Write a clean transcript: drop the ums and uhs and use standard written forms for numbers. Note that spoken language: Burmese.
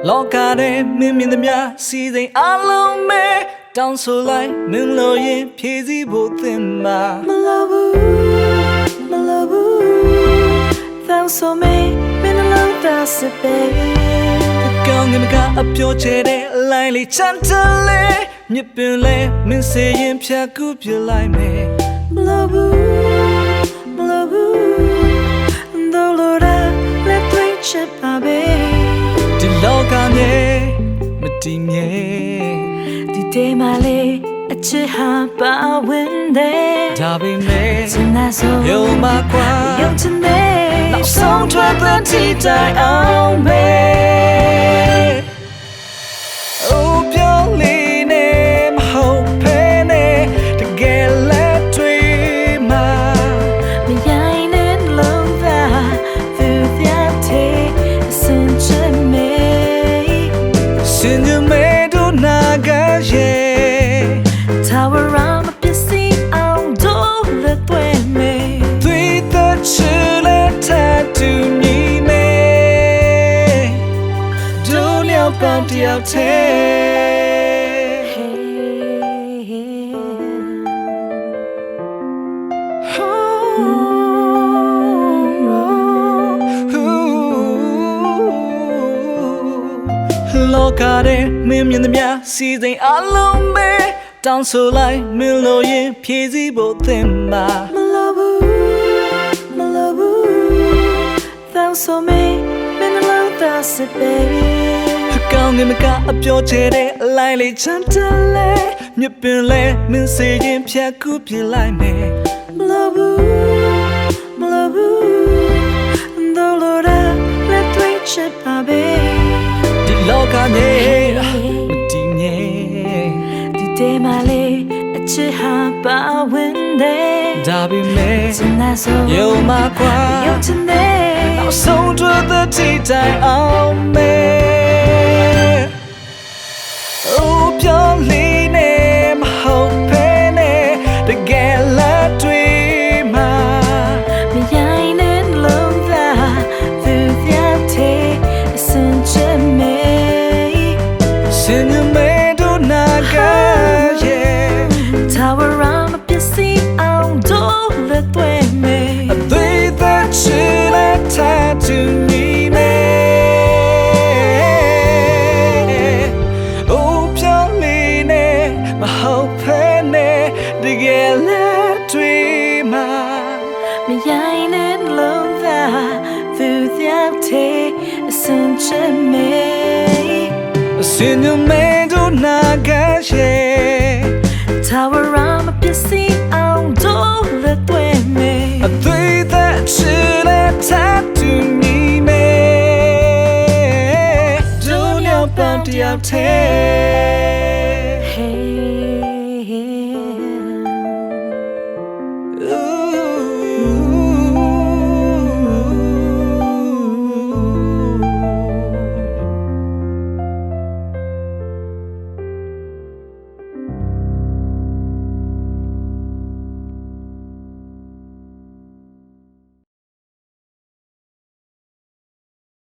လောကထဲမင်းမြင်သမျှစီစိမ်အလုံးမဲ့တောင်းဆိုလိုက်မင်းလို့ရင်ဖြည့်စည်းဖို့သင်ပါမလဘူးမလဘူးတောင်းဆိုမေးမင်းလုံးသားစပေကောင်းကင်ကအပြောချဲတဲ့အလိုက်လေးချမ်းတလဲမြစ်ပင်လဲမင်းစေရင်ဖြတ်ကူးပြလိုက်မယ်မလဘူးမလဘူးဒိုလိုရာလက်တွေ့ချက်ပါပဲဒီလောကမြေမတည်မြဲဒီတေးမလေးအချစ်ဟာပါဝင်တယ်ဒါပေမဲ့စနာဆိုယုံမကွာယုံချင်တယ်နောက်ဆုံးထွက်တဲ့ထိတိုင်အောင်ပဲပေါင်းတယောက်ထဲလောကထဲမင်းမြင်သမျှစီစိမ်အလုံးပဲတောင်းဆိုလိုက်မင်းလို့ရင်ဖြည့်စည်းဖို့သင်ပါမလဘူးမလဘူးတောင်းဆိုမေးမင်းလုံးသားစပေကောင်းကင်ကအပြောချဲတဲ့အလိုက်လေးချမ်းတလဲမြစ်ပင်လဲမင်းစေရင်ဖြတ်ကူးပြလိုက်မယ်မလဘူးမလဘူးဒိုလိုရာလက်တွေ့ချက်ပါပဲဒီလောကမြေမတည်မြဲဒီတေးမလေးအချစ်ဟာပါဝင်တယ်ဒါပေမဲ့စနာဆိုယုံမကွာယုံချင်တယ်နောက်ဆုံးထွက်တဲ့ထိတိုင်အောင်ပဲမရိုင်းနဲ့လုံးသားသူပြောက်တဲ့အစင်ချင်မေအစင်ညမဲတို့နာကရဲ့ Tower မပစ္စည်းအောင်တို့လက်တွဲမေအသေးသက်ချစ်လက်ထပ်တူညီမေတို့လျောက်ပေါင်းတယောက်ထဲ